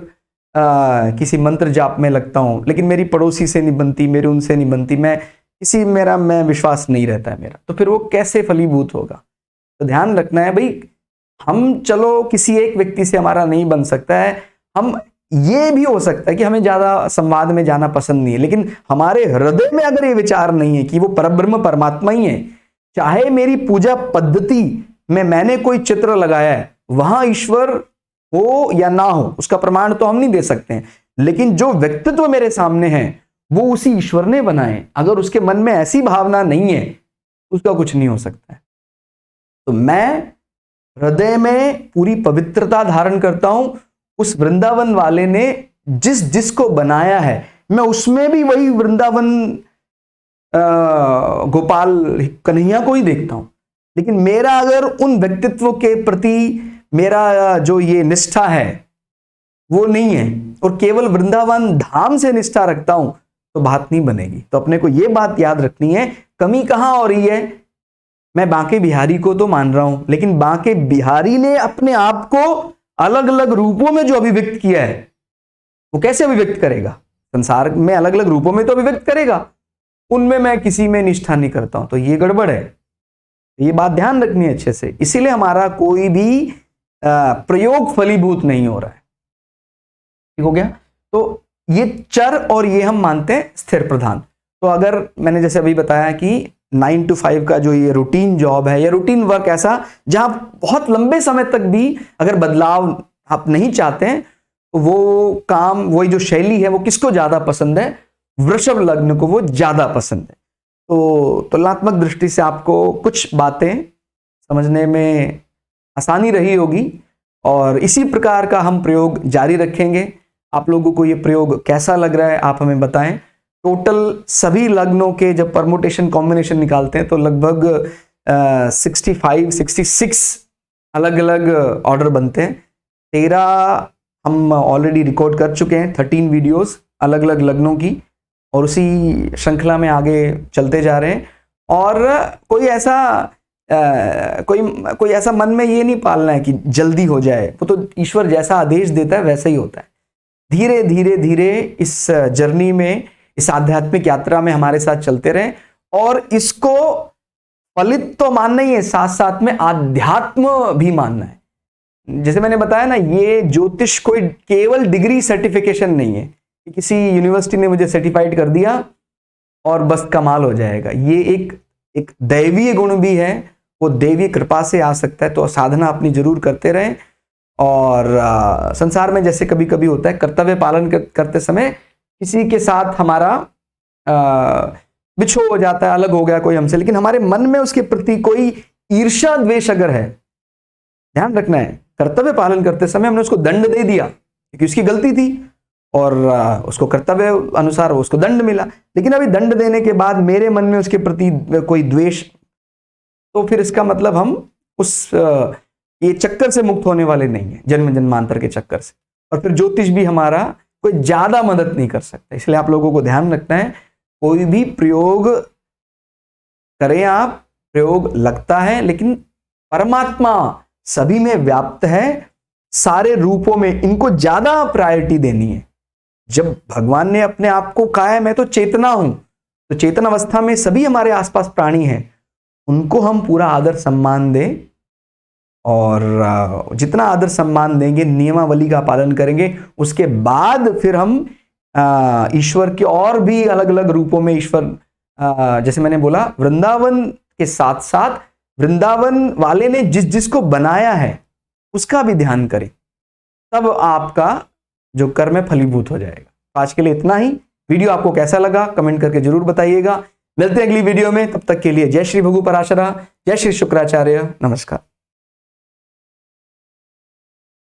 किसी मंत्र जाप में लगता हूं, लेकिन मेरी पड़ोसी से नहीं बनती, मेरे उनसे नहीं बनती, मैं विश्वास नहीं रहता है मेरा, तो फिर वो कैसे फलीभूत होगा। तो ध्यान रखना है भाई, हम चलो किसी एक व्यक्ति से हमारा नहीं बन सकता है, हम ये भी हो सकता है कि हमें ज्यादा संवाद में जाना पसंद नहीं है, लेकिन हमारे हृदय में अगर ये विचार नहीं है कि वो परब्रह्म परमात्मा ही है, चाहे मेरी पूजा पद्धति में मैंने कोई चित्र लगाया है वहां ईश्वर हो या ना हो उसका प्रमाण तो हम नहीं दे सकते हैं, लेकिन जो व्यक्तित्व मेरे सामने है वो उसी ईश्वर ने बनाए। अगर उसके मन में ऐसी भावना नहीं है उसका कुछ नहीं हो सकता है। तो मैं हृदय में पूरी पवित्रता धारण करता हूं। उस वृंदावन वाले ने जिसको बनाया है मैं उसमें भी वही वृंदावन गोपाल कन्हैया को ही देखता हूं, लेकिन मेरा अगर उन व्यक्तित्व के प्रति मेरा जो ये निष्ठा है वो नहीं है और केवल वृंदावन धाम से निष्ठा रखता हूं तो बात नहीं बनेगी। तो अपने को ये बात याद रखनी है, कमी कहां हो रही है। मैं बांके बिहारी को तो मान रहा हूं, लेकिन बांके बिहारी ने अपने आप को अलग अलग रूपों में जो अभिव्यक्त किया है वो कैसे अभिव्यक्त करेगा? संसार में अलग अलग रूपों में तो अभिव्यक्त करेगा, उनमें मैं किसी में निष्ठा नहीं करता हूं, तो ये गड़बड़ है। ये बात ध्यान रखनी है अच्छे से। इसीलिए हमारा कोई भी प्रयोग फलीभूत नहीं हो रहा है। ठीक हो गया। तो ये चर और ये हम मानते हैं स्थिर प्रधान। तो अगर मैंने जैसे अभी बताया कि 9 to 5 का जो ये रूटीन जॉब है या रूटीन वर्क ऐसा जहां बहुत लंबे समय तक भी अगर बदलाव आप नहीं चाहते हैं तो वो काम, वही जो शैली है वो किसको ज्यादा पसंद है? वृषभ लग्न को वो ज्यादा पसंद है। तो तुलनात्मक दृष्टि से आपको कुछ बातें समझने में आसानी रही होगी और इसी प्रकार का हम प्रयोग जारी रखेंगे। आप लोगों को ये प्रयोग कैसा लग रहा है आप हमें बताएं। टोटल सभी लग्नों के जब परमुटेशन कॉम्बिनेशन निकालते हैं तो लगभग 65-66 अलग अलग ऑर्डर बनते हैं। 13 हम ऑलरेडी रिकॉर्ड कर चुके हैं, 13 वीडियोस अलग अलग लग्नों की, और उसी श्रृंखला में आगे चलते जा रहे हैं। और कोई ऐसा मन में ये नहीं पालना है कि जल्दी हो जाए, वो तो ईश्वर जैसा आदेश देता है वैसा ही होता है। धीरे धीरे धीरे इस जर्नी में, इस आध्यात्मिक यात्रा में हमारे साथ चलते रहें और इसको फलित तो मानना ही है, साथ साथ में आध्यात्म भी मानना है। जैसे मैंने बताया ना, ये ज्योतिष कोई केवल डिग्री सर्टिफिकेशन नहीं है कि किसी यूनिवर्सिटी ने मुझे सर्टिफाइड कर दिया और बस कमाल हो जाएगा। ये एक दैवीय गुण भी है, वो दैवीय कृपा से आ सकता है। तो साधना अपनी जरूर करते रहें। और संसार में जैसे कभी कभी होता है, कर्तव्य पालन करते समय किसी के साथ हमारा बिछो हो जाता है, अलग हो गया कोई हमसे, लेकिन हमारे मन में उसके प्रति कोई ईर्ष्या द्वेष अगर है, ध्यान रखना है, कर्तव्य पालन करते समय हमने उसको दंड दे दिया क्योंकि उसकी गलती थी और उसको कर्तव्य अनुसार उसको दंड मिला, लेकिन अभी दंड देने के बाद मेरे मन में उसके प्रति कोई द्वेष, तो फिर इसका मतलब हम उस ये चक्कर से मुक्त होने वाले नहीं है, जन्म जन्मांतर के चक्कर से। और फिर ज्योतिष भी हमारा कोई ज्यादा मदद नहीं कर सकता। इसलिए आप लोगों को ध्यान रखना है, कोई भी प्रयोग करें आप, प्रयोग लगता है, लेकिन परमात्मा सभी में व्याप्त है, सारे रूपों में, इनको ज्यादा प्रायोरिटी देनी है। जब भगवान ने अपने आप को कहा है मैं तो चेतना हूं, तो चेतन अवस्था में सभी हमारे आसपास प्राणी हैं, उनको हम पूरा आदर सम्मान दें, और जितना आदर सम्मान देंगे, नियमावली का पालन करेंगे, उसके बाद फिर हम ईश्वर के और भी अलग अलग रूपों में ईश्वर, जैसे मैंने बोला, वृंदावन के साथ साथ वृंदावन वाले ने जिस जिसको बनाया है उसका भी ध्यान करें, तब आपका जो कर्म है फलीभूत हो जाएगा। आज के लिए इतना ही। वीडियो आपको कैसा लगा कमेंट करके जरूर बताइएगा। मिलते हैं अगली वीडियो में, तब तक के लिए जय श्री भृगु पराशरा, जय श्री शुक्राचार्य, नमस्कार।